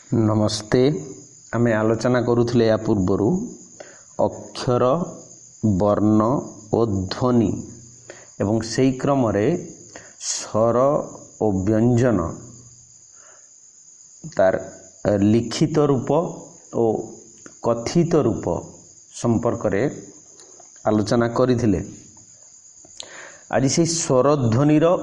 नमस्ते। आमे आलोचना करुथिले या पूर्वरु अक्षर वर्ण और ध्वनि एवं सेई क्रम रे स्वर और व्यंजन तार लिखित रूप और कथित रूप संपर्क रे आलोचना करिथिले। आज से स्वर ध्वनि रो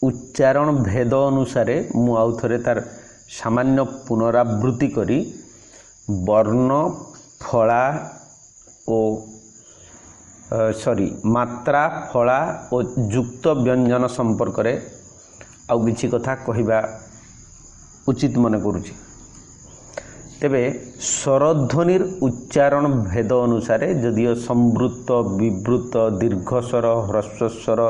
उच्चारण भेद अनुसार मु आउ थरे तार सामान्य पुनरावृत्ति करी वर्ण फला और मात्रा फला और युक्त व्यंजन संपर्क रे आउ किछि कथा कहिबा उचित मन करूछि। तेबे स्वरध्वनिर उच्चारण भेद अनुसार जदियो संवृत्त विवृत्त दीर्घस्वर ह्रस्वस्वर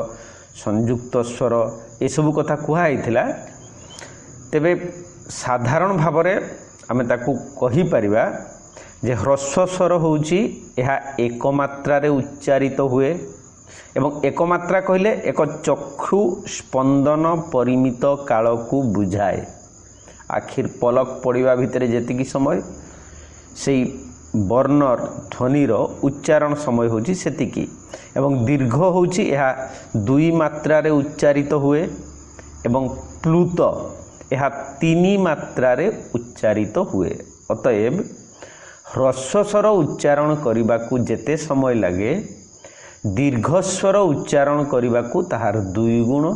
संयुक्त स्वर ए सब कथा कुहा आइथिला। तेबे साधारण भाव में आमे ताकू कहि परिबा जे ह्रस्व स्वर होउची एहा एक मात्रा रे उच्चारित हुए एवं एक मात्रा कहले एक चक्षु स्पंदन परिमित काल को बुझाए। आखिर पलक पड़िबा भितरे जेतिकी समय सेई वर्णर ध्वनिर उच्चारण समय होउची सेतिकी एवं दीर्घ होउची एहा दुई मात्रा रे उच्चारित हुए एवं प्लुत यह तीन मात्रा रे उच्चारित हुए। अतएव ह्रस्वस्वर उच्चारण करने को जेते समय लगे दीर्घस्वर उच्चारण करने को ताहार दुई गुण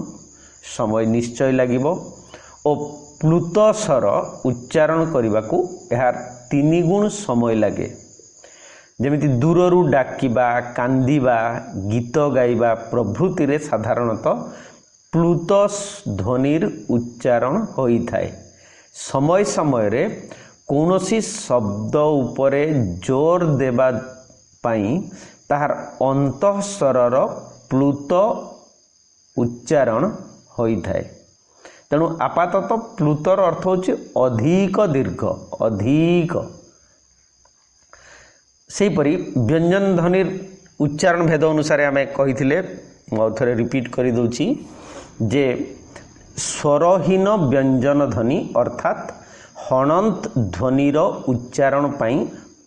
समय निश्चय लागिबो और प्लुत स्वर उच्चारण करने को यार तीन गुण समय लगे। जेमिति दूररू डाकिबा कांदिबा गीत गाइबा प्रभृति रे साधारणतः प्लुत ध्वनिर उच्चारण होई थाए। समय समय रे कौनसी शब्द उपरे जोर देबा पाई ताहार अंतःस्वरर प्लुत उच्चारण होई थाए। तेणु आपाततः प्लुतर अर्थ होछि अधिक दीर्घ अधिक। सेहीपरि व्यंजन ध्वनिर उच्चारण भेद अनुसार आमे कहिथिले थोड़े रिपीट करि दउछि जे स्वरहीन व्यंजन ध्वनि अर्थात हणंत ध्वनिर उच्चारण पाई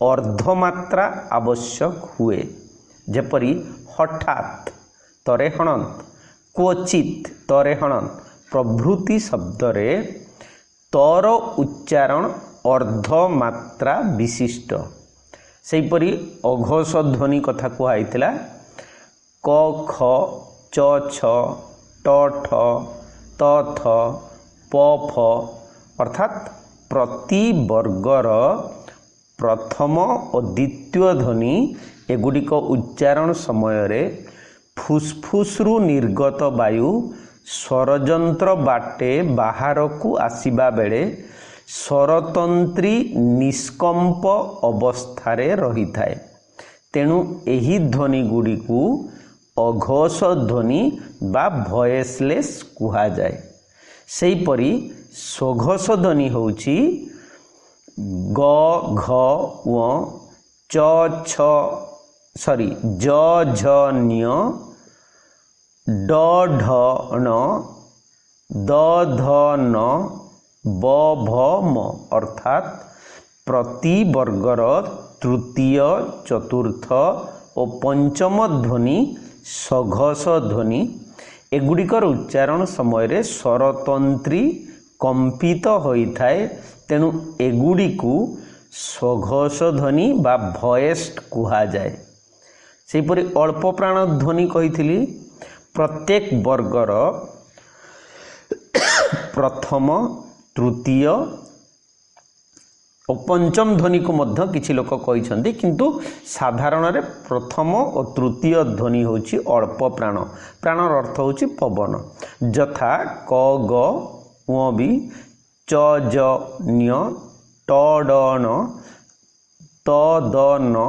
अर्धमात्रा आवश्यक हुए। जेपरि हठात तरे हणंत क्वचित तरे हणंत प्रभृति शब्द रे तर उच्चारण अर्धमात्रा विशिष्ट। सेहीपरि अघोष ध्वनि कथा कुहाइथिला क ख च छ ट ठ त थ प फ अर्थात प्रति वर्गर प्रथम और द्वितीय ध्वनि एगुड़िक उच्चारण समय रे फुसफुसरु निर्गत वायु स्वरजंत्र बाटे बाहर को आसीबा बेले स्वरतंत्री निष्कंप अवस्थारे रही थाए। तेणु एही ध्वनि गुड़ी को अघोष ध्वनि बा भॉयसलेस कुहा जाए। सेहीपरि स्वघोष ध्वनि होउची ग घ व च छ ज झ न्य ड ढ ण द ध न ब भ म अर्थात प्रति वर्गर तृतीय चतुर्थ और पंचम ध्वनि सघोष ध्वनि एगुड़िकर उच्चारण समय रे स्वरतंत्री कंपित होई थाए। तेणु एगुड़ी को सघोष ध्वनि बा भॉयस्ड कुहा जाए। सेहीपरि अल्प प्राण ध्वनि कहिथिली प्रत्येक वर्गर प्रथम तृतीय और पंचम ध्वनि को मध्य किछि लोक कहिसंती किंतु साधारण रे प्रथम और तृतीय ध्वनि होछि अल्प प्राण। प्राणर अर्थ होछि पवन। यथा क ग व बि च ज न्य ट ड न त द न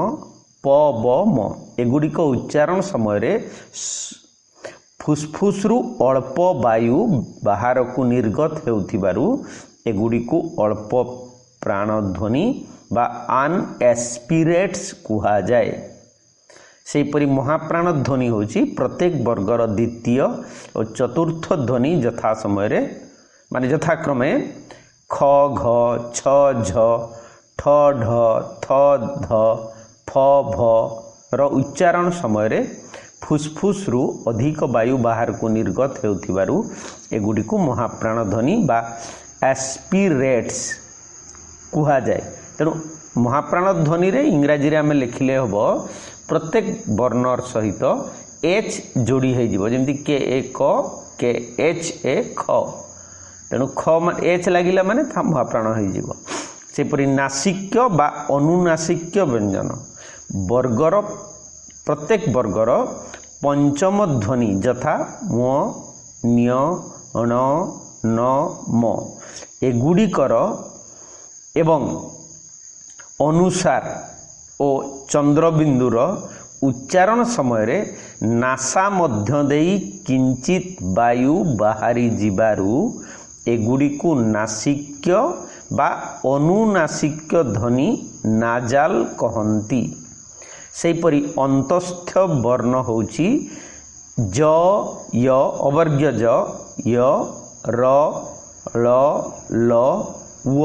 प ब म एगुड़िक उच्चारण समय रे फुसफुसरु अल्प वायु बाहर को निर्गत हेउथिबारु एगुड़िक अल्प प्राण ध्वनि बा आन एस्पिरेट्स कुहा जाए। सेहीपरि महाप्राण ध्वनि होछि प्रत्येक वर्गर द्वितीय और चतुर्थ ध्वनि यथा समय रे माने यथाक्रमे ख घ छ झ ठ ढ थ ध फ भ ର ଉଚ୍ଚାରଣ ସମୟରେ ଫୁସ୍ଫୁସ୍ ରୁ ଅଧିକ ବାୟୁ ବାହାରକୁ ନିର୍ଗତ ହେଉଥିବାରୁ ଏଗୁଡ଼ିକୁ ମହାପ୍ରାଣ ଧ୍ୱନି ବା ଆସ୍ପିରେଟ୍ସ କୁହାଯାଏ। ତେଣୁ ମହାପ୍ରାଣ ଧ୍ୱନିରେ ଇଂରାଜୀରେ ଆମେ ଲେଖିଲେ ହେବ ପ୍ରତ୍ୟେକ ବର୍ଣ୍ଣର ସହିତ ଏଚ୍ ଯୋଡ଼ି ହୋଇଯିବ, ଯେମିତି କେ ଏ କ କେ ଏଚ୍ ଏ ଖ। ତେଣୁ ଖ ଏଚ୍ ଲାଗିଲା ମାନେ ତା ମହାପ୍ରାଣ ହୋଇଯିବ। ସେପରି ନାସିକ୍ୟ ବା ଅନୁନାସିକ୍ୟ ବ୍ୟଞ୍ଜନ ବର୍ଗର ପ୍ରତ୍ୟେକ ବର୍ଗର ପଞ୍ଚମ ଧ୍ୱନି ଯଥା ମ ନ୍ୟ ଣ ନ ମ ଏଗୁଡ଼ିକର ଏବଂ ଅନୁସାର ଓ ଚନ୍ଦ୍ରବିନ୍ଦୁର ଉଚ୍ଚାରଣ ସମୟରେ ନାସା ମଧ୍ୟ ଦେଇ କିଞ୍ଚିତ୍ ବାୟୁ ବାହାରି ଯିବାରୁ ଏଗୁଡ଼ିକୁ ନାସିକ୍ୟ ବା ଅନୁନାସିକ୍ୟ ଧ୍ୱନି ନାଜାଲ କହନ୍ତି। ସେହିପରି ଅନ୍ତସ୍ଥ ବର୍ଣ୍ଣ ହେଉଛି ଜ ୟ ଅବର୍ଗ୍ୟ ଜ ୟ ର ଳ ଲ ୱ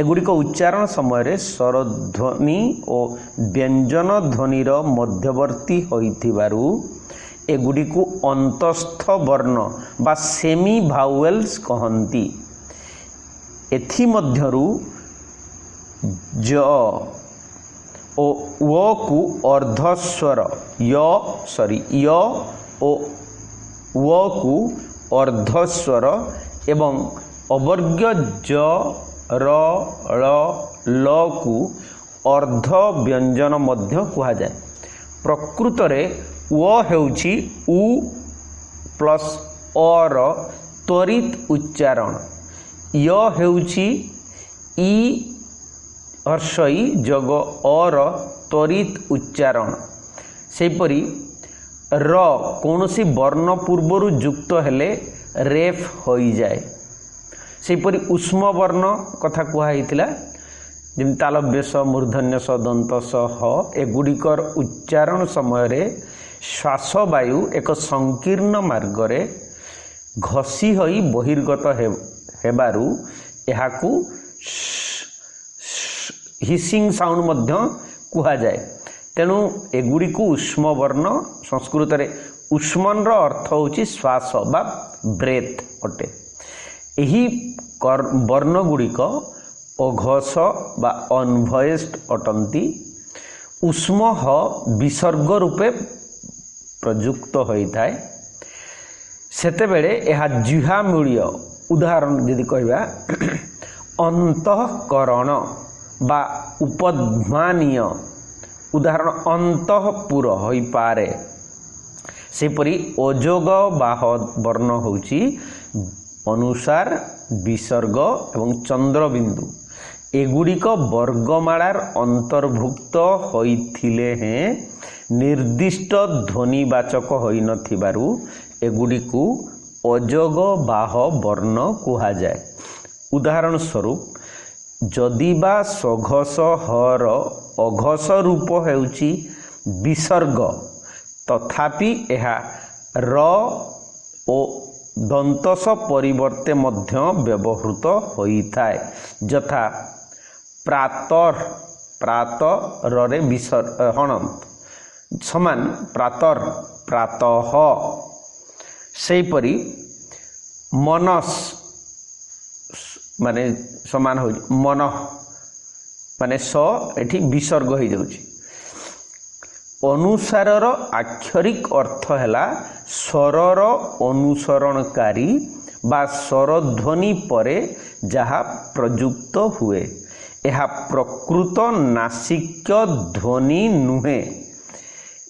ଏଗୁଡ଼ିକ ଉଚ୍ଚାରଣ ସମୟରେ ସ୍ୱରଧ୍ୱନି ଓ ବ୍ୟଞ୍ଜନ ଧ୍ୱନିର ମଧ୍ୟବର୍ତ୍ତୀ ହୋଇଥିବାରୁ ଏଗୁଡ଼ିକୁ ଅନ୍ତସ୍ଥ ବର୍ଣ୍ଣ ବା ସେମି ଭାୱେଲ୍ସ କହନ୍ତି। ଏଥିମଧ୍ୟରୁ ଜ ଓ ୱକୁ ଅର୍ଦ୍ଧସ୍ୱର ୟ ଓ ୱକୁ ଅର୍ଦ୍ଧସ୍ୱର ଏବଂ ଅବର୍ଗ୍ୟ ଜ ର ଳ ଲକୁ ଅର୍ଦ୍ଧ ବ୍ୟଞ୍ଜନ ମଧ୍ୟ କୁହାଯାଏ। ପ୍ରକୃତରେ ୱ ହେଉଛି ଉ ପ୍ଲସ୍ ଅର ତ୍ୱରିତ ଉଚ୍ଚାରଣ, ୟ ହେଉଛି ଇ ହର୍ଷଇ ଯୋଗ ଅର ତ୍ୱରିତ ଉଚ୍ଚାରଣ। ସେହିପରି ର କୌଣସି ବର୍ଣ୍ଣ ପୂର୍ବରୁ ଯୁକ୍ତ ହେଲେ ରେଫ୍ ହୋଇଯାଏ। ସେହିପରି ଉଷ୍ମ ବର୍ଣ୍ଣ କଥା କୁହାହେଇଥିଲା, ଯେମିତି ତାଲବ୍ୟ ସ ମୂର୍ଧନ୍ୟ ସ ଦନ୍ତ ସ ହ ଏଗୁଡ଼ିକର ଉଚ୍ଚାରଣ ସମୟରେ ଶ୍ୱାସବାୟୁ ଏକ ସଂକୀର୍ଣ୍ଣ ମାର୍ଗରେ ଘଷି ହୋଇ ବହିର୍ଗତ ହେବାରୁ ଏହାକୁ ହିସିଂ ସାଉଣ୍ଡ ମଧ୍ୟ କୁହାଯାଏ। ତେଣୁ ଏଗୁଡ଼ିକୁ ଉଷ୍ମ ବର୍ଣ୍ଣ, ସଂସ୍କୃତରେ ଉଷ୍ମନର ଅର୍ଥ ହେଉଛି ଶ୍ୱାସ ବା ବ୍ରେଥ୍ ଅଟେ। ଏହି ବର୍ଣ୍ଣଗୁଡ଼ିକ ଅଘୋଷ ବା ଅନଭଏସ୍ଡ ଅଟନ୍ତି। ଉଷ୍ମ ହ ବିସର୍ଗ ରୂପେ ପ୍ରଯୁକ୍ତ ହୋଇଥାଏ। ସେତେବେଳେ ଏହା ଜିହ୍ୱାମୂଳୀୟ, ଉଦାହରଣ ଯଦି କହିବା ଅନ୍ତଃକରଣ ବା ଉପଧ୍ମାନୀୟ, ଉଦାହରଣ ଅନ୍ତଃପୁର ହୋଇପାରେ। ସେହିପରି ଅଯୋଗ ବାହ ବର୍ଣ୍ଣ ହେଉଛି ଅନୁସାର, ବିସର୍ଗ ଏବଂ ଚନ୍ଦ୍ରବିନ୍ଦୁ। ଏଗୁଡ଼ିକ ବର୍ଗମାଳାର ଅନ୍ତର୍ଭୁକ୍ତ ହୋଇଥିଲେ ହେଁ ନିର୍ଦ୍ଦିଷ୍ଟ ଧ୍ୱନିବାଚକ ହୋଇନଥିବାରୁ ଏଗୁଡ଼ିକୁ ଅଯୋଗ ବାହ ବର୍ଣ୍ଣ କୁହାଯାଏ। ଉଦାହରଣ ସ୍ୱରୂପ ଯଦିବା ସଘସ ହର ଅଘୋଷ ରୂପ ହେଉଛି ବିସର୍ଗ, ତଥାପି ଏହା ର ଓ ଦନ୍ତସ ପରିବର୍ତ୍ତେ ମଧ୍ୟ ବ୍ୟବହୃତ ହୋଇଥାଏ। ଯଥା ପ୍ରାତଃ, ପ୍ରାତରରେ ହଣନ୍ତ ସମାନ ପ୍ରାତଃ, ପ୍ରାତଃ। ସେହିପରି ମନସ୍ ମାନେ ସମାନ ହେଉଛି ମନଃ, ମାନେ ସ ଏଠି ବିସର୍ଗ ହୋଇଯାଉଛି। ଅନୁସାରର ଆକ୍ଷରିକ ଅର୍ଥ ହେଲା ସ୍ୱରର ଅନୁସରଣକାରୀ ବା ସ୍ୱରଧ୍ୱନି ପରେ ଯାହା ପ୍ରଯୁକ୍ତ ହୁଏ। ଏହା ପ୍ରକୃତ ନାସିକ୍ୟ ଧ୍ୱନି ନୁହେଁ।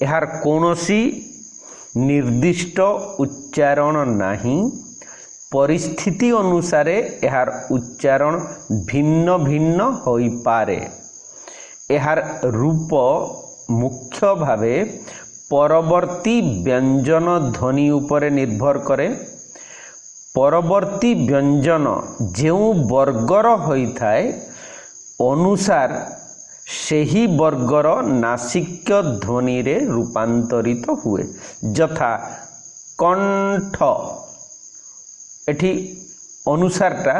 ଏହାର କୌଣସି ନିର୍ଦ୍ଦିଷ୍ଟ ଉଚ୍ଚାରଣ ନାହିଁ। ପରିସ୍ଥିତି ଅନୁସାରେ ଏହାର ଉଚ୍ଚାରଣ ଭିନ୍ନ ଭିନ୍ନ ହୋଇପାରେ। ଏହାର ରୂପ ମୁଖ୍ୟ ଭାବେ ପରବର୍ତ୍ତୀ ବ୍ୟଞ୍ଜନ ଧ୍ୱନି ଉପରେ ନିର୍ଭର କରେ। ପରବର୍ତ୍ତୀ ବ୍ୟଞ୍ଜନ ଯେଉଁ ବର୍ଗର ହୋଇଥାଏ ଅନୁସାର ସେହି ବର୍ଗର ନାସିକ୍ୟ ଧ୍ୱନିରେ ରୂପାନ୍ତରିତ ହୁଏ। ଯଥା କଣ୍ଠ, ଏଠି ଅନୁସାରଟା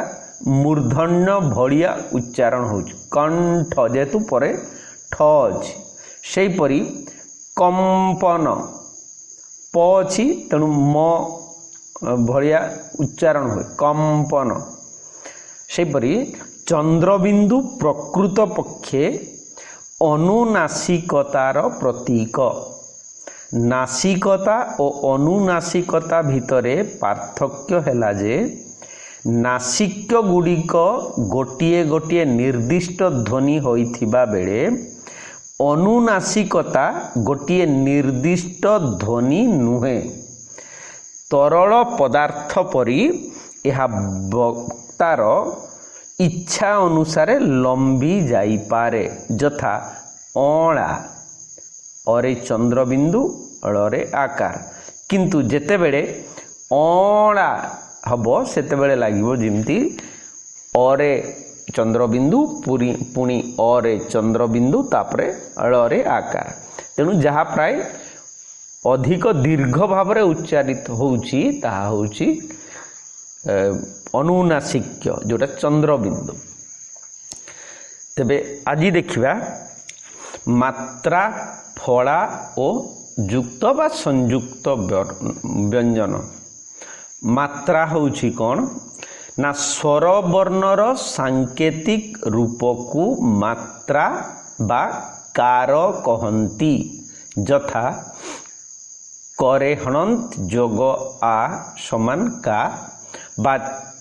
मूर्धन्य भलिया उच्चारण हो कंठ जेतु परे ठ अछि सेहीपरि कंपन प अछि तेणु म भलिया उच्चारण हुए कंपन। सेहीपरि चंद्रबिंदु प्रकृत पक्षे अनुनासिकतार प्रतीक। नासिकता और अनुनासिकता भितरे पार्थक्य हैला जे नासिक्य गुड़िक गोटिए गोटिए निर्दिष्ट ध्वनि होइथिबा बेले अनुनासिकता गोटिए निर्दिष्ट ध्वनि नुहे। तरल पदार्थ परि यह वक्तार इच्छा अनुसार लंबी जाइपारे यथा अणा अरे चंद्रबिंदु अड़े आकार किंतु जेतेबेले अणा हबो सेतेबेले लागिवो जिमती अरे चंद्रबिंदु पुणी अरे चंद्रबिंदु तापरे अड़े आकार। तेणु जहाँ प्राय अधिक दीर्घ भाव में उच्चारित होउची ताहा होउची अनुनासिक्य जोटा चंद्रबिंदु। तेबे आजि देखिबा मात्रा फला और युक्त बा संयुक्त व्यंजन। मात्रा होउची कौन ना स्वर वर्णर सांकेतिक रूप को मात्रा बा कार कहंती यथा करे हणंत जोग आ समान का बा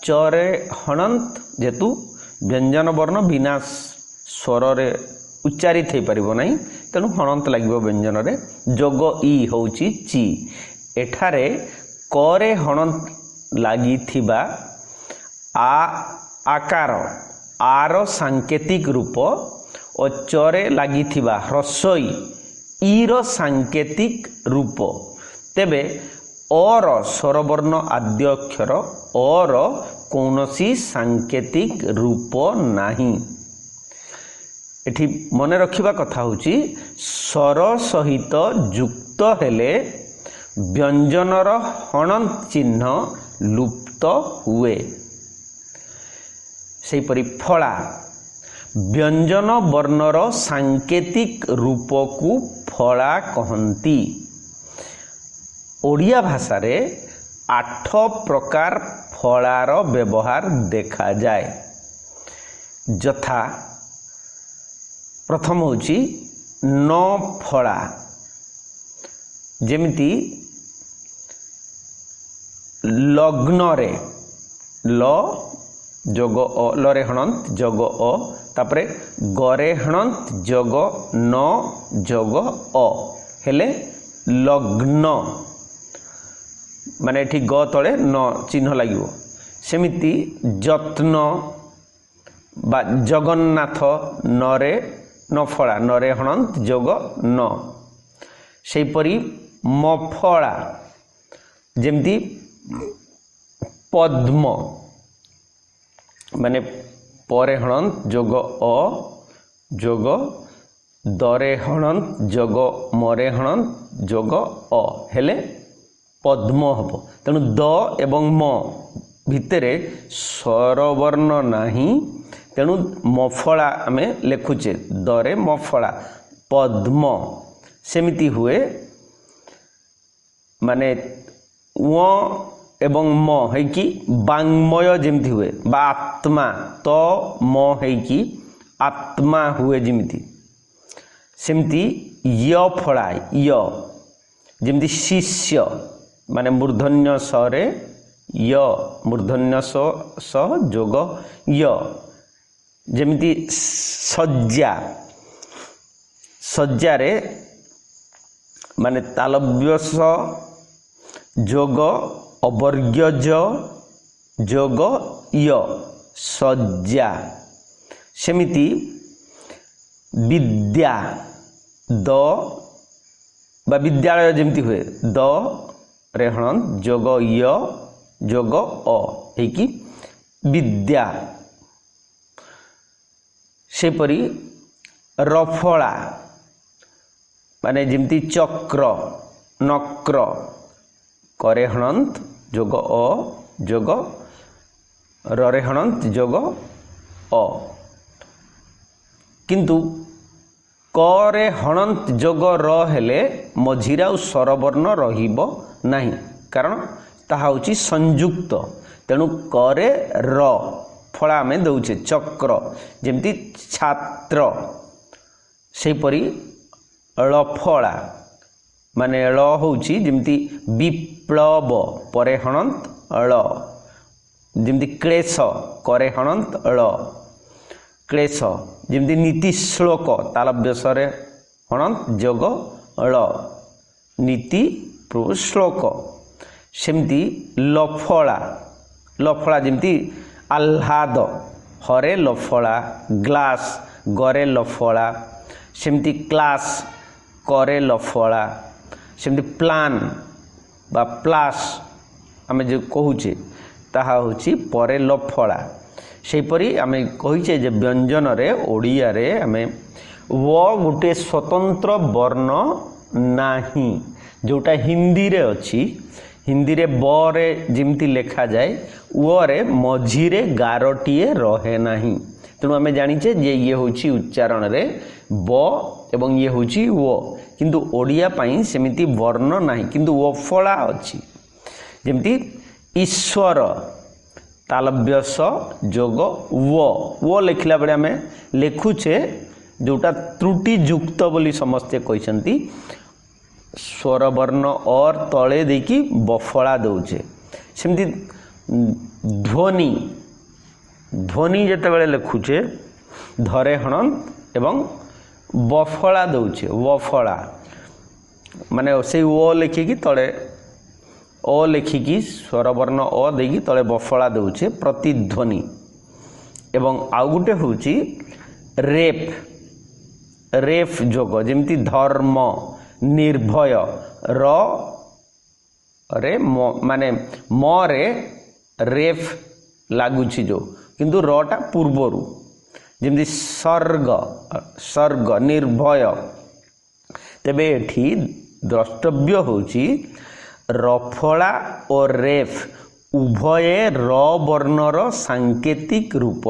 चरे हणंत जेतु व्यंजन वर्ण बिना स्वर रे उच्चारित हो पारिबो नाही तेणु हणंत लागिबो व्यंजन रे। जोग ई होउची ची एठारे करे हणंत लागिथिबा आ आकार आर सांकेतिक रूप और चरे लागिथिबा ह्रस्वई ईर सांकेतिक रूप। तेबे और स्वरवर्ण आद्य अक्षर और कौनसी सांकेतिक रूप नाही। एठी मने रखिबा कथा होची स्वर सहित युक्त हेले व्यंजनर हणंत चिन्ह लुप्त हुए। सेहीपरि फला व्यंजन वर्णर सांकेतिक रूप को फला कहंती। ओडिया भाषा रे 8 प्रकार फलार व्यवहार देखा जाए यथा प्रथम होची न फला जेमिति लग्न रे ल जोग अ लरे हणंत जोग अ तापरे गरे हणंत जोग न जोग अ हेले लग्न माने एठी ग तळे न चिन्ह लागिवो। सेमिति जत्न बा जगन्नाथ नरे नफला नरे हणंत जोग न। सेहीपरि मफला जेमती पद्म माने परे हणंत जोग अ जोग दरे हणंत जोग मरे हणंत जोग अ हेले पद्म हबो। तेणु द एवं म भितरे स्वरवर्ण नाही तेणु मफला आमे लेखुचे दरे मफला पद्म। सेमिति हुए माने व एवं म है कि वांग्मय जेमति हुए बा आत्मा तो म है कि आत्मा हुए जेमति सेमति य फला य जेमति शिष्य माने मूर्धन्य स रे य मूर्धन्य स जोग य जेमति सज्जा सज्जा रे माने तालव्य स जोग अवर्ग्य जोग य सज्जा। सेमिति विद्या द बा विद्यालय जेमति हुए द रे हणंत जोग य जोग अ है कि विद्या। सेपरि रफला माने जेमति चक्र नक्र करे हणंत जोग अ जोग रे हणंत जोग अ किंतु करे हणंत जोग र हेले मझिरे आ स्वरवर्ण रहिबो नाही कारण ताहा होची संयुक्त तेणु करे र फला आम दौचे चक्र जेमती छात्र से परी लफला माने ळ होची जेमती विप्लव परे हणंत ळ जेमती क्लेश करे हणंत ळ क्लेश जेमती नीति श्लोक तालव्यसरे हणंत जोग ळ नीति श्लोक सेमती लफला लफला जेमती आह्लाद हरे लफला ग्लास गरे लफला सेमती क्लास करे लफला सेमती प्लान बा प्लास आमे जो कहूचे ताहा होची परे लफला सेपरी आमे कहिचे जे व्यंजन रे ओडिया रे आमे व गुटे स्वतंत्र वर्ण नाही जोटा हिंदी रे अछि हिंदी रे ब रे जिमती लिखा जाए व रे मझिरे गारटीए रहे नाही तेणु आमे जानिचे जे ये होची उच्चारण रे ब एवं ये होची व किंतु ओडिया पई सेमिति वर्ण नाही किंतु वफला अछि जेमती ईश्वर तालव्यस जोग वो लिखला बेले आमे लेखुचे जोटा त्रुटि युक्त बोली समस्ते कहते स्वर वर्ण और तले देकी बफला दौचे सेमती ध्वनि ध्वनि जेते बेले लिखुचे धरे हणंत एवं बफला दौचे वफला माने से ओ लिखिकी तले अ लिखिकी स्वरवर्ण अ देकी तले बफला दौचे प्रतिध्वनि एवं आउ गुटे होची रेप रेफ जोग जेमती धर्म निर्भय र रे माने म रे रेफ लागुची जो किंतु रटा पूर्वरु जेमती सर्ग सर्ग निर्भय तेबे एठी द्रष्टव्य होची रफला और रेफ उभये र वर्णर सांकेतिक रूप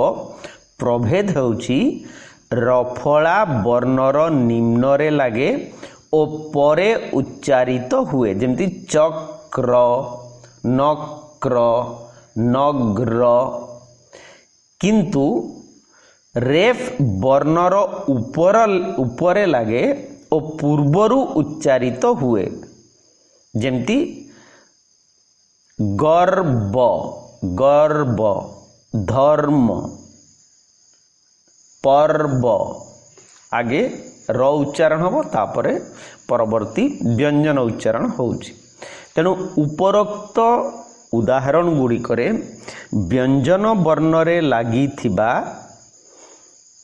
प्रभेद होची रफला वर्णर निम्न रे लागे ओ परे उच्चारित हुए जेमती चक्र नक्र नग्र किंतु रेफ वर्णर ऊपर लागे ओ पूर्वरु उच्चारित हुए जेमती गर्व गर्व धर्म पर्व आगे र उच्चारण हम तापरे परवर्ती व्यंजन उच्चारण होउची तेणु उपरोक्त उदाहरण गुड़ी करे व्यंजन वर्ण रे लागी थिबा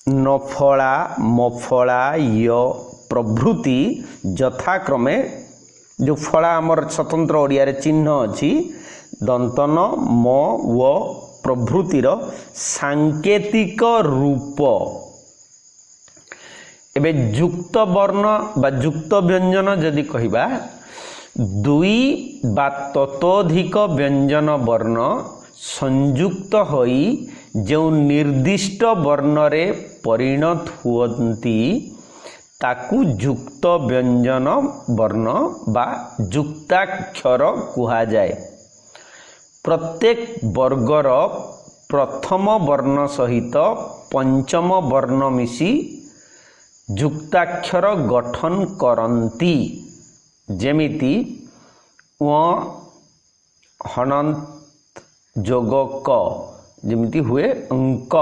नफला मफला य प्रभृति यथाक्रमे जो फला आमर स्वतंत्र ओडिया रे चिन्ह अछि दंतन म व प्रभृतिर सांकेतिक रूप एबे युक्त वर्ण बा युक्त व्यंजन यदि कहिबा दुई बा ततोधिक व्यंजन वर्ण संयुक्त होई जो निर्दिष्ट वर्ण रे परिणत हुअन्ति ताकू युक्त व्यंजन वर्ण बा युक्ताक्षर कुहा जाए प्रत्येक वर्गर प्रथम वर्ण सहित पंचम वर्ण मिसी युक्ताक्षर गठन करंती जेमिति व हणंत जोग क जेमिति हुए अंक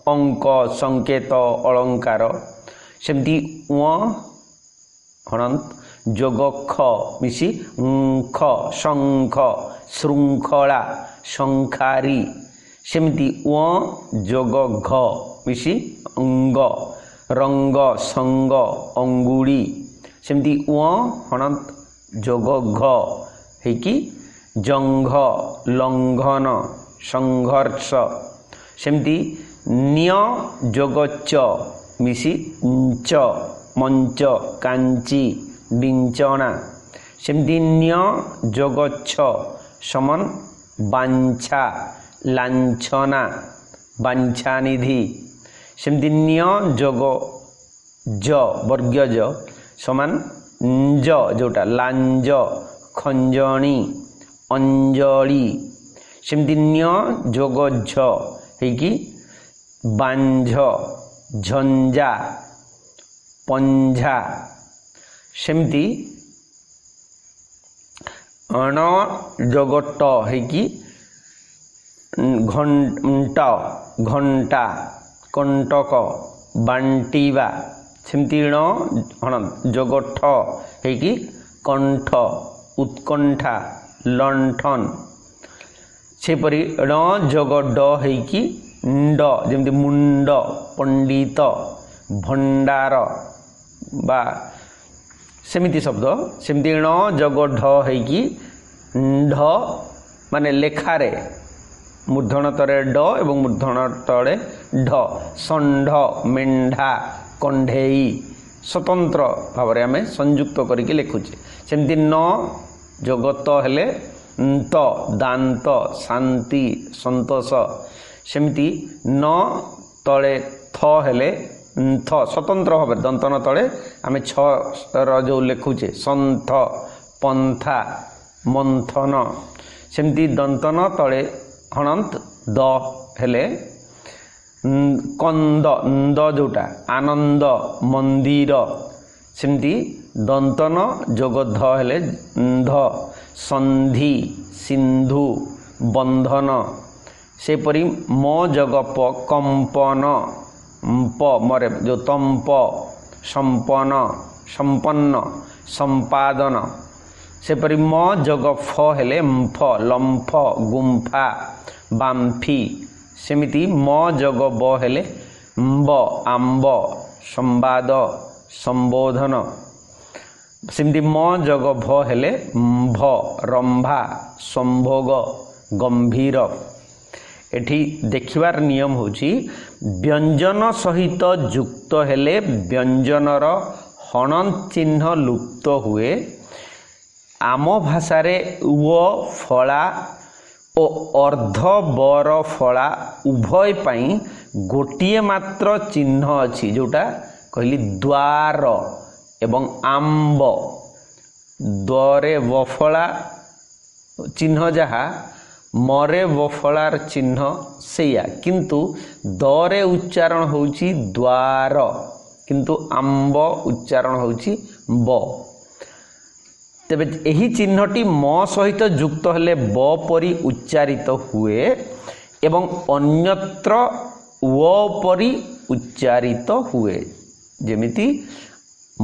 अंक संकेत अलंकार सेमती व हणंत जोग ख मिसी ख शंख श्रृंखला शंखारी सेमती व जोग घ मिसी अंग रंग संग अंगुड़ी सेमती व हणंत जोग घ हेकी जंघ लंघन संघर्ष सेमती न्य जोग च मिसी च मंच कांची बिंचना सेमती न्य जोग छ समन बांछा लांछना बांछानिधि सेमती न्य जोग ज वर्ग्य ज समान ज जोटा लांज खंजणी अंजली सेमती न्य जोग झ हेकी बांझ झंझा पंझा सेमती अण जोग ट हेकी घंटा घंटा कंटक बांटीवा सेमती ण जोग ठ हेकी कंठ उत्कंठा लंठन सेपरी ण जोग ड हेकी ंड जेमती मुंड पंडित भंडार बा सेमिति शब्द सेमती ण जोग ढ हेकी ढ माने लेखारे मूर्धन तले ड एवं मूर्धन तले ढ षंढ मेंढा कंढेई स्वतंत्र भाव में आम संयुक्त करके लिखुचे सेमती न जगत हेले त दांत शांति संतोष सेमती न तले थ हेले थ स्वतंत्र भाव दंतन तले आम छर जो लिखुचे सन्थ पंथा मंथन सेमती दंतन तले हणंत द हेले कंद द जोटा आनंद मंदिर सेमती दंतन जोग ध हेले ध संधि सिंधु बंधन सेपरी म जग प कंपन प मरे जो तंप संपन्न संपन्न संपादन सेपरी म जग फ हेले फ लंफ गुंफा बाम्फी सेमिति म जग ब हेले ब आंब संवाद संबोधन सेमती म जग भ हेले भ रंभा संभोग गंभीर एठी देखिबार नियम होची व्यंजन सहित युक्त हेले व्यंजनर हणंत चिन्ह लुप्त हुए आम भाषा रे व फला ओ अर्ध बर फला उभय पाई गोटिए मात्र चिन्ह अछि जोटा कहली द्वार एवं आंब द्वारे वफला चिन्ह जहा मरे वफलार चिन्ह सेया किंतु दरे उच्चारण होची द्वार किंतु आंब उच्चारण होची ब तेबे एही चिन्हटी म सहित युक्त हेले ब परी उच्चारित हुए एवं अन्यत्र व परी उच्चारित हुए जेमिति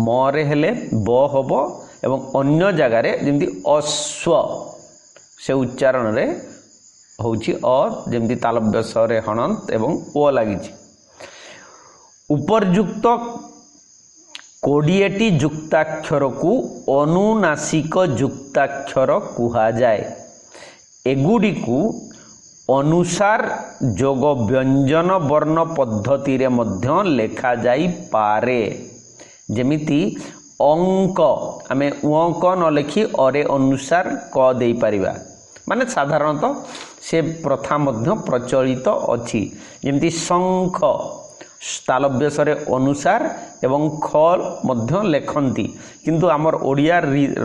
मरे हेले ब हबो एवं अन्य जगार जेमिति अश्व से उच्चारण रे होची अ जेमिति तालव्य स रे हणंत एवं ओ लागिछि उपरयुक्त 20टी युक्ताक्षर को अनुनासिक युक्ताक्षर कुहा जाए एगुडी को अनुसार जोग व्यंजन वर्ण पद्धति रे मध्य लेखा जाई पारे जेमिति अंक आमे अंक न लिखि अरे अनुसार क देई परिबा माने साधारणतः से प्रथा मध्य प्रचलित अछि जेमिति शंख तालव्य सरे अनुसार एवं ख मध्य लेखन्ति किंतु आमर ओडिया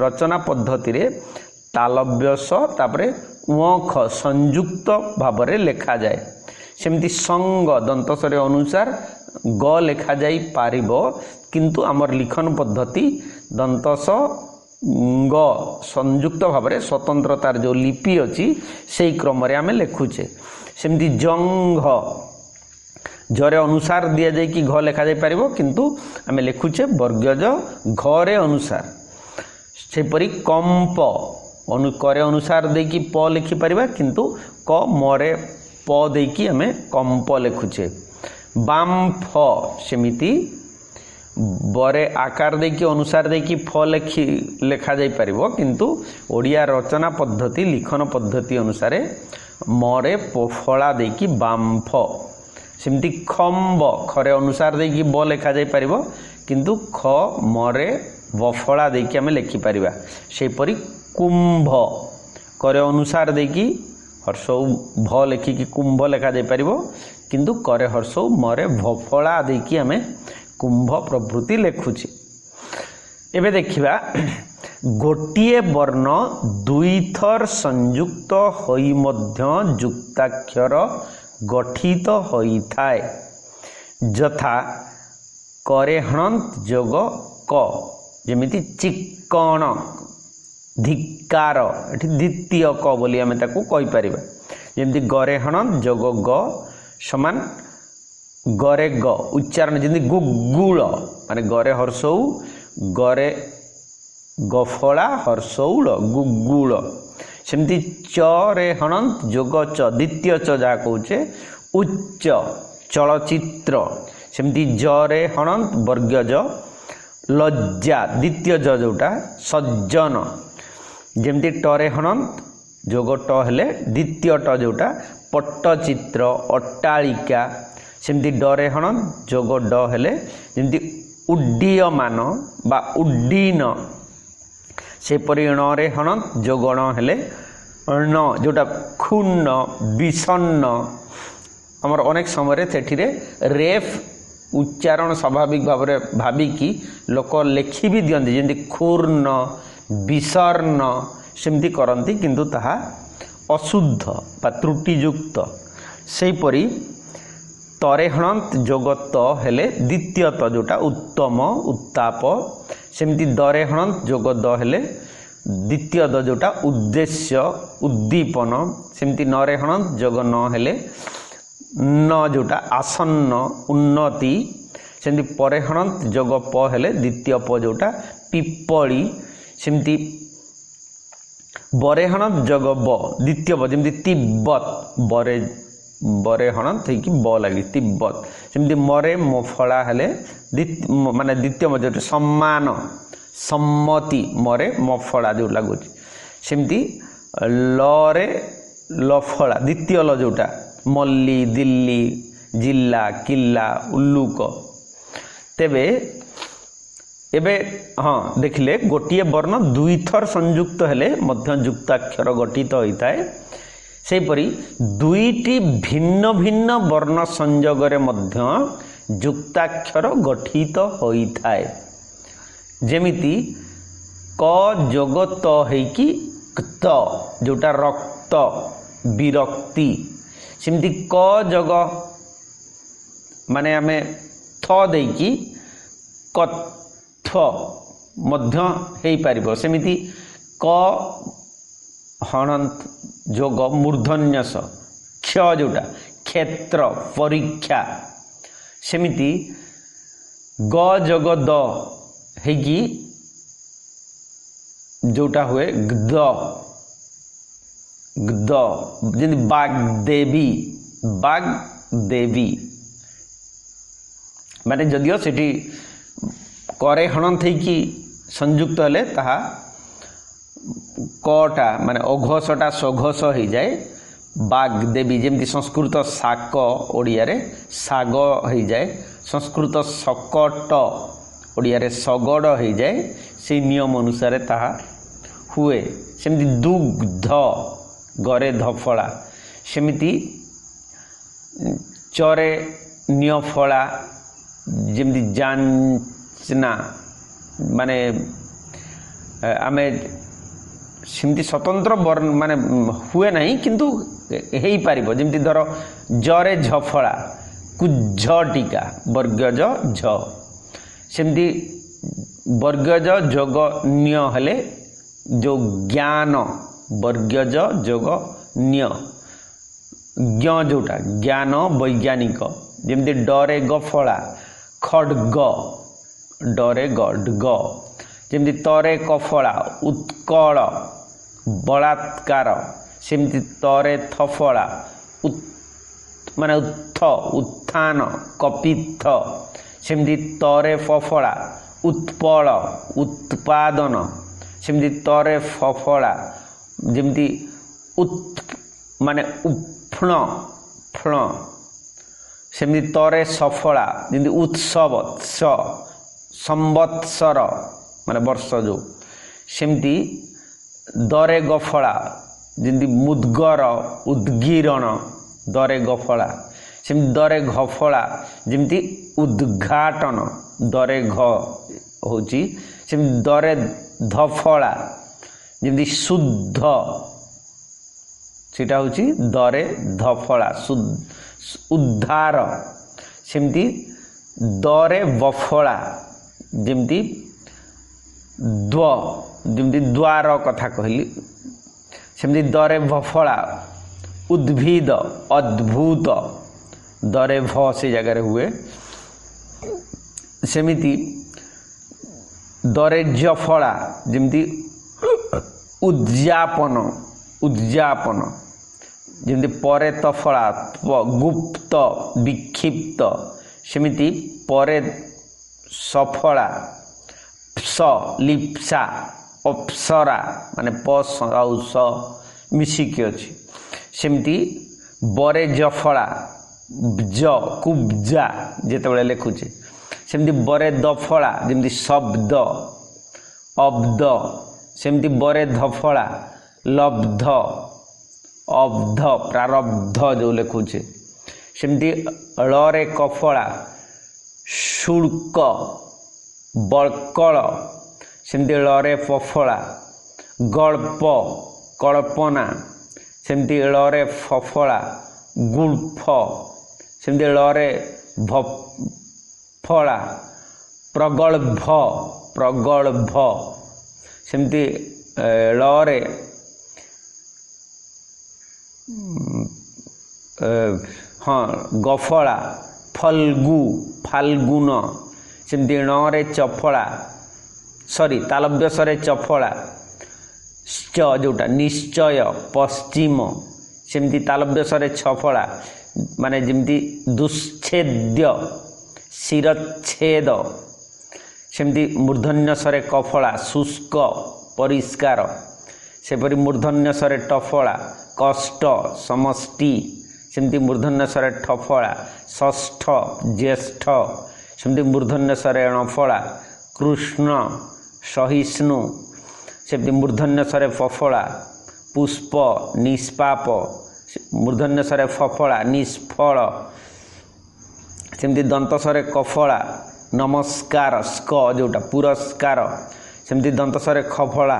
रचना पद्धति रे तालव्य स तापरे ख संयुक्त भाव रे लेखा जाए सेमति संग दंतसरे अनुसार ग लेखा जाई पारिबो किंतु आमर लिखन पद्धति दंतस ग संयुक्त भाव रे स्वतंत्रतार जो लिपि अछि सेही क्रम रे आमे लेखुचे सेमति जंघ जरे अनुसार दिया जाए कि घ लेखा जाई पारिबो किंतु आमे लेखुचे वर्ग्यज घरे अनुसार सेपरी कंप करे अनुसार दे कि प लिखि परिबा किंतु क मरे प दे कि आमे कंप लेखुचे बाम्फ सेमिति बरे आकार दे कि अनुसार दे कि फ लेखा जाई पारिबो किंतु ओडिया रचना पद्धति लिखन पद्धति अनुसार मरे पोफला दे कि बाम्फ सेमती खम्ब खरे अनुसार दे कि ब लेखा जाई पारिबो किंतु ख मरे बफला दे कि आमे लेखि परिबा सेपरी कुंभ करे अनुसार दे कि हर्षौ भ लेखिकी कुंभ लेखा जाई परिबो किंतु करे हर्षौ मरे भफला देकी आमे कुंभ प्रभृति लेखुछि। एबे देखिबा गोटिए वर्ण दुई थर संयुक्त होई मध्य युक्ताक्षर गठित होई थाए यथा करे हणंत जोग क जेमिति चिक्कण धिक्कार एठी द्वितीय क बोली आमे ताकू कहि परिबा जेमिति गरे हणंत जोग ग समान गरे ग उच्चारण जेमिति गुगुळ माने गरे हर्षौ गरे गफला हर्षौल गुगुळ सेमती च रे हणंत जोग च द्वितीय च जा कहूचे उच्च चलचित्र सेमती ज रे हणंत वर्गज लज्जा द्वितीय ज जोटा सज्जन जेमती टरे हणंत जोग ट हेले द्वितीय ट जोटा पट्टचित्र अट्टालिका सेमती डरे हणंत जोग ड हेले जेमती उड्डीयमान बा उड्डीन सेपरि णे हणंत जोगण हेले न जोटा क्षुण्ण विषण्ण आमर अनेक समय सेठिरे रेफ उच्चारण स्वाभाविक भाव में भाविकी लोक लेखि भी दियंती जेमती क्षुर्ण विषर्ण सेमती करती किंतु ताहा अशुद्ध बा त्रुटियुक्त सेपरि तरे हणंत जोगत हेले द्वितीय त जोटा उत्तम उत्ताप सेमती दरे हणंत जोग द हेले द्वितीय द जोटा उद्देश्य उद्दीपन सेमती नरे हणंत जोग न हेले न जोटा आसन्न उन्नति सेमती परे हणंत जोग प हेले द्वितीय प जोटा पिप्पली सेमती बरे हणंत जोग ब द्वितीय ब जेमती तिब्बत बरे बरे हणंत थी ब लगी तिब्बत सेमती मरे मोफला हेले माने द्वितीय मजोटे सम्मान सम्मति मरे मफला जो लगुच सेमती लरे लफला द्वितीय ल जोटा मल्ली दिल्ली जिल्ला किल्ला उल्लूक तेबे एबे हाँ देखिले गोटिए वर्ण दुई थर संयुक्त हेले मध्य युक्ताक्षर गठित होता है सेपरि दुईटी भिन्न भिन्न वर्ण संयोगरे मध्य युक्ताक्षर गठित होता है जेमिति क जोग त हेकी क्त जोटा रक्त विरक्ति सेमती क जोग माने आमे थ देकी कथ मध्य हेई पारिबो सेमिति क हणंत जोग मूर्धन्यस क्ष जोटा क्षेत्र परीक्षा सेमिति ग जोग द हेगी जोटा हुए गद गद जेमि बाग देवी माने जदियो सेठी करे हणंत हेकी संयुक्त हेले ताहा कटा माने अघोषटा सघोष हो जाए बागदेवी जेमती संस्कृत शाक ओडिया रे साग हो जाए संस्कृत सकट ओडिया रे सगड़ हो जाए से नियम अनुसार ताहा हुए सेमती दुग्ध गरे धफला सेमती चरे नियफला जेमती जांचना माने आमे सेमती स्वतंत्र वर्ण माने हुए नहीं किंतु हेई पारिबो जेमती धर जरे झफला कुझ टीका वर्गज झ सेमती वर्गज जोग न्य हेले जो ज्ञान वर्गज जोग न्य ज्ञ जोटा ज्ञान वैज्ञानिक जेमती डरे गफला खड्ग डरे गड्ग जेमती तरे कफला उत्कल बलात्कार सेमती तरे थफला माने उत्थ उत्थान कपित्थ सेमती तरे फफला उत्पल उत्पादन सेमती तरे फफला जेमती माने उफ्ण फ्ण सेमती तरे सफला जेमती उत्सव संवत्सर माने वर्ष जो सेमती दरे गफला ଯେମିତି ମୁଦ୍ଗର ଉଦ୍ଗୀରଣ ଦରେ ଗଫଳା ସେମିତି ଦରେ ଘଫଳା ଯେମିତି ଉଦ୍ଘାଟନ ଦରେ ଘ ହେଉଛି ସେମିତି ଦରେ ଧଫଳା ଯେମିତି ଶୁଦ୍ଧ ସେଇଟା ହେଉଛି ଦରେ ଧଫଳା ଉଦ୍ଧାର ସେମିତି ଦରେ ବଫଳା ଯେମିତି ଯେମିତି ଦ୍ୱାର କଥା କହିଲି ସେମିତି ଦରେ ବଫଳା ଉଦ୍ଭିଦ ଅଦ୍ଭୁତ ଦରେ ଭ ସେ ଜାଗାରେ ହୁଏ ସେମିତି ଦରେ ଜଫଳା ଯେମିତି ଉଦ୍ଯାପନ ଯେମିତି ପରେ ତଫଳା ଗୁପ୍ତ ବିକ୍ଷିପ୍ତ ସେମିତି ପରେ ସଫଳା ସ ଲିପ୍ସା ଅପ୍ସରା ମାନେ ପ ଆଉ ସ ମିଶିକି ଅଛି ସେମିତି ବରେ ଜଫଳା ଜ କୁବ୍ଜା ଯେତେବେଳେ ଲେଖୁଛେ ସେମିତି ବରେ ଦଫଳା ଯେମିତି ଶବ୍ଦ ଅବ୍ଦ ସେମିତି ବରେ ଧଫଳା ଲବ୍ଧ ଅବ୍ଧ ପ୍ରାରବ୍ଧ ଯେଉଁ ଲେଖୁଛେ ସେମିତି ଳରେ କଫଳା ଶୁଳ୍କ ବଳକଳ ସେମିତି ଳରେ ପଫଳା ଗଳ୍ପ କଳ୍ପନା ସେମିତି ଳରେ ଫଫଳା ଗୁଳ୍ଫ ସେମିତି ଳରେ ଭଫଳା ପ୍ରଗଳ୍ଭ ସେମିତି ଳରେ ଗଫଳା ଫାଲ୍ଗୁନ ସେମିତି ଣରେ ଚଫଳା ତାଲବ୍ୟସରେ ଚଫଳା ଯୋଉଟା ନିଶ୍ଚୟ ପଶ୍ଚିମ ସେମିତି ତାଲବ୍ୟସରେ ଛଫଳା ମାନେ ଯେମିତି ଦୁଶ୍ଛେଦ୍ୟ ଶିରଚ୍ଛେଦ ସେମିତି ମୂର୍ଧନ୍ୟସରେ କଫଳା ଶୁଷ୍କ ପରିଷ୍କାର ସେପରି ମୂର୍ଧନ୍ୟସରେ ଟଫଳା କଷ୍ଟ ସମଷ୍ଟି ସେମିତି ମୂର୍ଧନ୍ୟସରେ ଠଫଳା ଷଷ୍ଠ ଜ୍ୟେଷ୍ଠ ସେମିତି ମୂର୍ଧନ୍ୟସରେ ଣଫଳା କୃଷ୍ଣ ସହିଷ୍ଣୁ ସେମିତି ମୂର୍ଧନ୍ୟସରେ ଫଫଳା ପୁଷ୍ପ ନିଷ୍ପାପ ମୂର୍ଧନ୍ୟସରେ ଫଫଳା ନିଷ୍ଫଳ ସେମିତି ଦନ୍ତସରେ କଫଳା ନମସ୍କାର ସ୍କ ଯୋଉଟା ପୁରସ୍କାର ସେମିତି ଦନ୍ତସରେ ଖଫଳା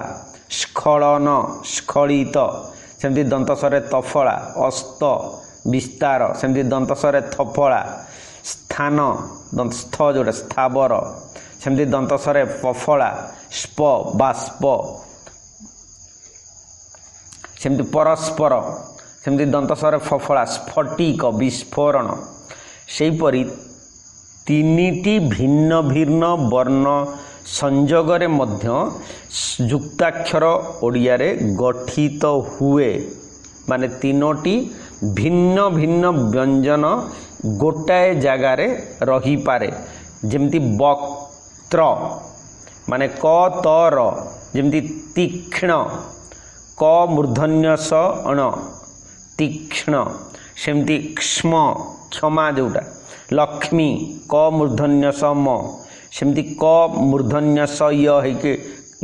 ସ୍ଖଳନ ସ୍ଖଳିତ ସେମିତି ଦନ୍ତସରେ ତଫଳା ଅସ୍ତ ବିସ୍ତାର ସେମିତି ଦନ୍ତସରେ ଥଫଳା ସ୍ଥାନ ସ୍ଥ ଯୋଉଟା ସ୍ଥାବର ସେମିତି ଦନ୍ତସରେ ପଫଳା ସ୍ପ ବାଷ୍ପ ସେମିତି ପରସ୍ପର ସେମିତି ଦନ୍ତସରେ ଫଫଳା ସ୍ଫଟିକ ବିସ୍ଫୋରଣ ସେହିପରି ତିନିଟି ଭିନ୍ନ ଭିନ୍ନ ବର୍ଣ୍ଣ ସଂଯୋଗରେ ମଧ୍ୟ ଯୁକ୍ତାକ୍ଷର ଓଡ଼ିଆରେ ଗଠିତ ହୁଏ ମାନେ ତିନୋଟି ଭିନ୍ନ ଭିନ୍ନ ବ୍ୟଞ୍ଜନ ଗୋଟାଏ ଜାଗାରେ ରହିପାରେ ଯେମିତି ବକ୍ତ୍ର ମାନେ କ ତ ର ଯେମିତି ତୀକ୍ଷ୍ଣ କ ମୂର୍ଧନ୍ୟସ ଅଣ ତୀକ୍ଷ୍ଣ ସେମିତି କ୍ଷ୍ମ କ୍ଷମା ଯୋଉଟା ଲକ୍ଷ୍ମୀ କ ମୂର୍ଧନ୍ୟସ ମ ସେମିତି କ ମୂର୍ଧନ୍ୟସ ୟ ହେଇକି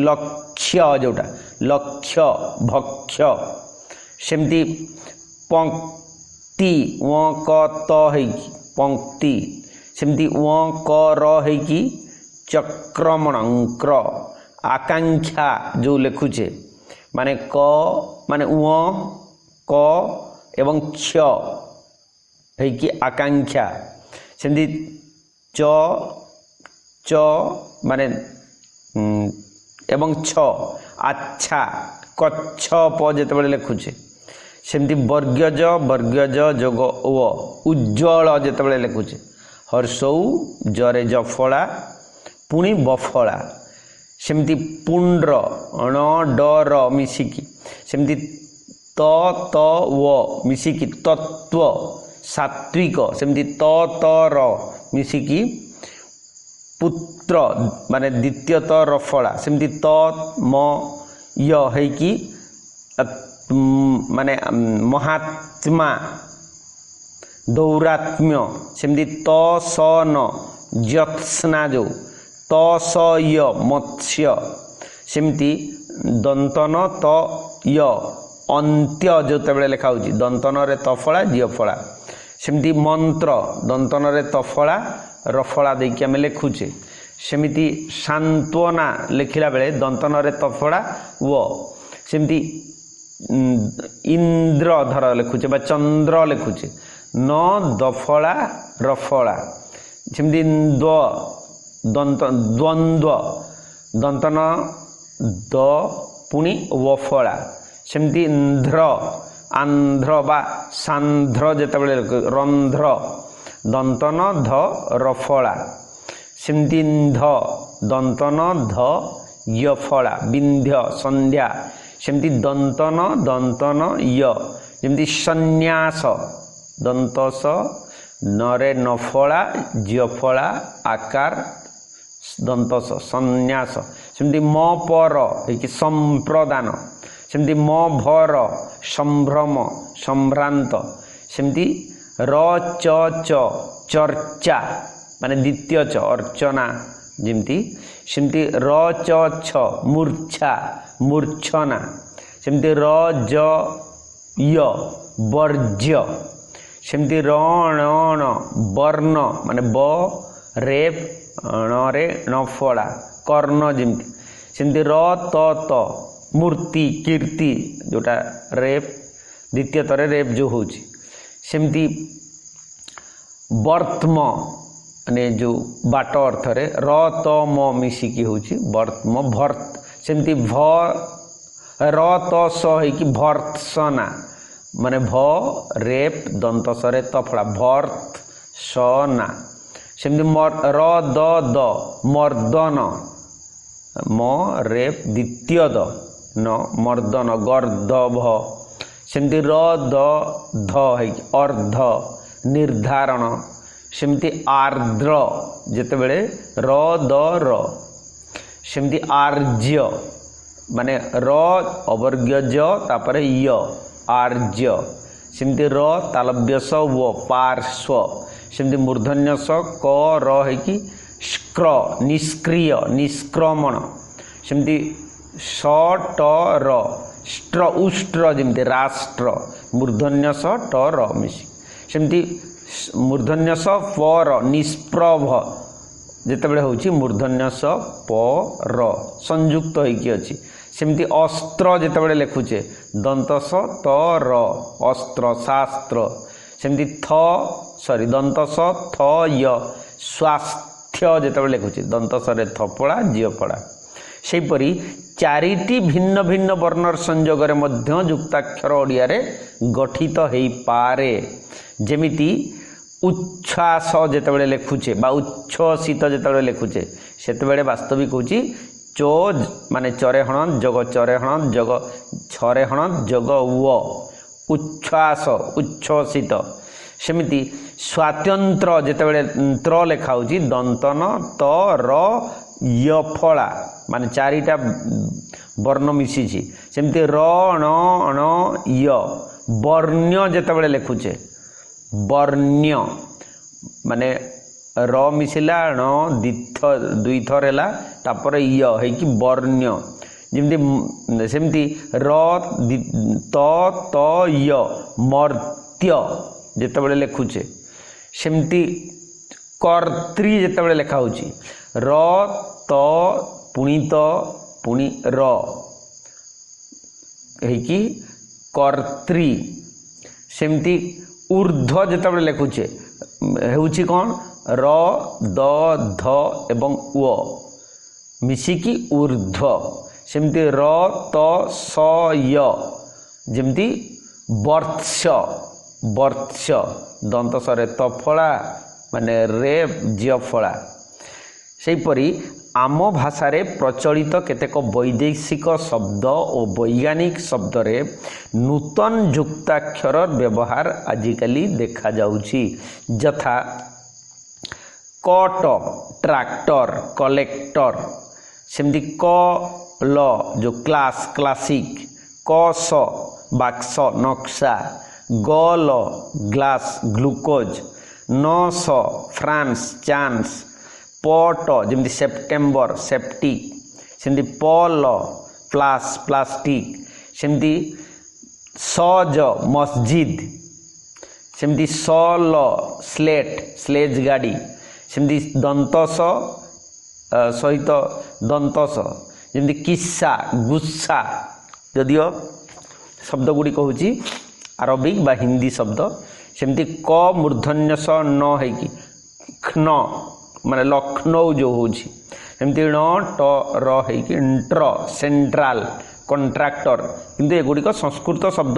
ଲକ୍ଷ୍ୟ ଯୋଉଟା ଲକ୍ଷ୍ୟ ଭକ୍ଷ ସେମିତି ପଙ୍କ୍ତି ୱ କ ତ ହେଇକି ପଙ୍କ୍ତି ସେମିତି ୱ କ ର ହେଇକି ଚକ୍ରମଣଙ୍କର ଆକାଂକ୍ଷା ଯେଉଁ ଲେଖୁଛେ ମାନେ କ ମାନେ ୱ କ ଏବଂ କ୍ଷ ହେଇକି ଆକାଂକ୍ଷା ସେମିତି च ମାନେ ଏବଂ ଛ ଆଚ୍ଛା କଚ୍ଛପ ଯେତେବେଳେ ଲେଖୁଛେ ସେମିତି ବର୍ଗ୍ୟଜ ଯୋଗ ଓ ଉଜ୍ଜ୍ୱଳ ଯେତେବେଳେ ଲେଖୁଛେ ହର୍ଷଉ ଜରେ ଜଫଳା ପୁଣି ବଫଳା ସେମିତି ପୁଣ୍ଡ୍ର ଣ ଡର ମିଶିକି ସେମିତି ତ ୱ ମିଶିକି ତତ୍ତ୍ୱ ସାତ୍विକ ସେମିତି ତ ର ମିଶିକି ପୁତ୍ର ମାନେ ଦ୍ୱିତୀୟତ ରଫଳା ସେମିତି ତ ମ ୟ ହେଇକି ମାନେ ମହାତ୍ମା ଦୌରାତ୍ମ୍ୟ ସେମିତି ତ ସ ନ ଜ୍ୟତ୍ସ୍ନା ଯୋଉ ତ ସ ୟ ମତ୍ସ୍ୟ ସେମିତି ଦନ୍ତନ ତ ୟ अंत्य जो लिखा हो दंतन रे तफला जियफला सेमती मंत्र दंतन रे तफला रफला देकी आम लिखुचे सेमती सांत्वना लिखिला बेले दंतन रे तफला व सेमती इंद्र धर लिखुचे बा चंद्र लिखुचे न दफला रफला सेमती दंत द्वंद्व दंतन द पुणी वफला सेमती इंध्र आंध्र बा सांध्र जेतबेले रंध्र दंतन ध रफला सेमती इंध दंतन ध यफला विंध्य संध्या सेमती दंतन दंतन य जेमती संन्यास दंतस नरे नफला ज्यफला आकार दंतस संन्यास सेमती म पर कि संप्रदान सेमती म भर संभ्रम संभ्रांत सेमती र च चर्चा माने द्वितीय च अर्चना जेमती सेमती र च छ मूर्छा मूर्छना सेमती र ज य वर्ज्य सेमती रण वर्ण माने ब रेप रे नफला कर्ण जेमती सेमती र त मूर्ति कीर्ति जोटा रेप द्वितीय तरे रेप जो होची सेमती वर्तम माने जो बाट अर्थ रे र त म मिसिकी होची वर्तम भर्त सेमती भ र त स है कि भर्त्सना माने भ रेप दंत सरे तफला भर्त सना सेमती र द मर्दन म रेप द्वितीय द न मर्दन गर्दभ सेमती र द ध है अर्ध निर्धारण सेमती आर्द्र जेतेबेले र द र सेमती आर्ज्य माने र अवर्ग्य ज तापरे य आर्ज्य सेमती र तालव्य स व पार्श्व सेमती मूर्धन्य स क र है कि स्क्र निष्क्रिय निष्क्रमण सेमती स ट र स्ट्र उष्ट्र जेमती राष्ट्र मूर्धन्य स ट र मिसी सेमती मूर्धन्य स प र निष्प्रभ जेतेबेले होची मूर्धन्य स प र संयुक्त होइकी अछि सेमती अस्त्र जेतेबेले लिखुचे दंत स त र अस्त्र शास्त्र सेमती दंत स थ य स्वास्थ्य जेतेबेले लिखुचे दंत स रे थपड़ा जियपड़ा सेपरी चारिटी भिन्न भिन्न वर्णर संयोग रे मध्य युक्ताक्षर ओडिया रे गठित हेई पारे जेमिति उच्छ्वास जेतेबेले लिखुचे बा उच्छ्वसित जेतेबेले लिखुचे सेतेबेले वास्तविक होची चो माने चरेहण जग छरेहण जग व उच्छ्वास उच्छ्वसित सेमिति स्वातंत्र जेतेबेले त्र लेखा होची दंतन त र यफला माने चारिटा वर्ण मिसिछि सेमती र ण य वर्ण्य जेतेबेले लिखुचे वर्ण्य माने र मिसिला ण दुई थर हैला तापर य है कि वर्ण्य जेमती सेमती र त य मर्त्य जेतेबेले लिखुचे सेमती कर्त्री जेतेबेले लेखा होची र त पुणी र है कि कर्त्री सेमती ऊर्ध्व जेतेबेले लिखुचे हेउची कोन र द ध एवं व मिसिकी ऊर्ध्व सेमती र त स य जेमती वर्त्स दंत सरे तफला माने रे जियफला सेपरी आम भाषा रे प्रचलित केतेक वैदेशिक शब्द और वैज्ञानिक शब्द रे नूतन युक्ताक्षर व्यवहार आजिकली देखा जाउची यथा कट ट्रैक्टर कलेक्टर सेमती क ल जो क्लास क्लासिक क स बाक्स नक्शा ग ल ग्लास ग्लूकोज न स फ्रांस चांस पट जमी सेप्टेम्बर सेप्टिक सेमती पल प्लास प्लास्टिक सेमती सज मस्जिद सेमती सल स्लेट स्लेज गाड़ी सेमती दंतस सहित दंतस जमी किस्सा गुस्सा जदिओ शब्द गुड़िक हूँ अरबिक बा हिंदी शब्द सेमती क मूर्धन्य स न है खन माने लखनऊ जो होमती न ट र सेंट्राल कंट्राक्टर किंतु एगुड़िक संस्कृत शब्द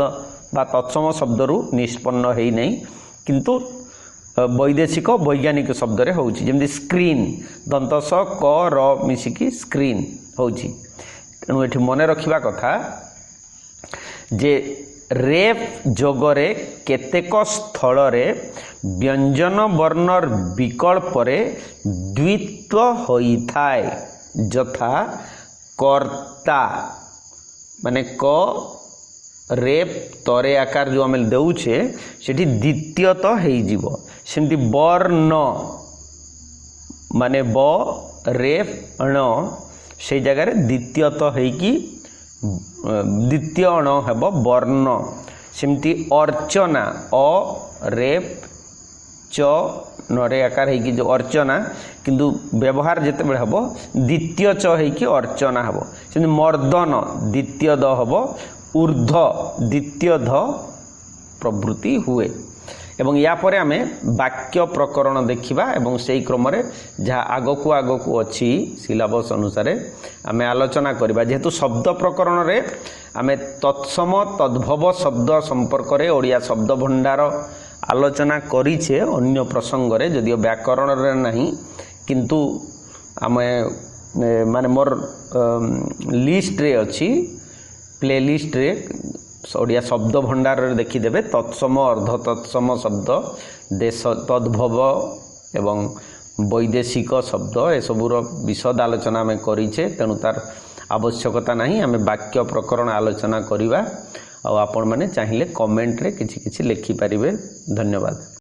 बा तत्सम शब्द रु निष्पन्न है नहीं किंतु वैदेशिक वैज्ञानिक शब्द रे होउची जेमती स्क्रीन दंतस क र मिसिकी स्क्रीन होउची तेणु एठी मने रखिबा कथा जे रेफ जोगरे केतेक स्थल रे व्यंजन वर्णर विकल्प रे द्वित्व होई थाए यथा कर्ता माने क रेप तरे आकार जो आम देउछे सेठी द्वितीयत हो सेमती वर्ण माने ब रेप अण से जगार द्वितीयत होइकी द्वितीय अण हेब वर्ण सेमती अर्चना अ रेप च नरे आकार होइकी जो अर्चना किंतु व्यवहार जेते बेले हबो द्वितीय च होइकी अर्चना हबो सेमती मर्दन द्वितीय द हबो ऊर्ध द्वितीय ध प्रभृति हुए एवं या परे आमे वाक्य प्रकरण देखिबा एवं सेही क्रम रे जहाँ आगकू आगकू अच्छी सिलेबस अनुसार आमे आलोचना करिबा जेहेतु शब्द प्रकरण रे आमे तत्सम तद्भव शब्द संपर्क रे ओडिया शब्द भंडार आलोचना करिछे अन्य प्रसंग रे जदिओ व्याकरण रे नहीं किंतु आमे माने मोर लिस्ट रे अछि प्लेलिस्ट रे ओडिया शब्द भंडार रे देखिदेबे तत्सम अर्ध तत्सम शब्द देश तद्भव एवं वैदेशिक शब्द ए सबूर विशद आलोचना आम करिछे तेणु तार आवश्यकता नहीं आम वाक्य प्रकरण आलोचना करिबा आ आपण माने चाहिए कमेंट रे किछि किछि लिखि पारिबे। धन्यवाद।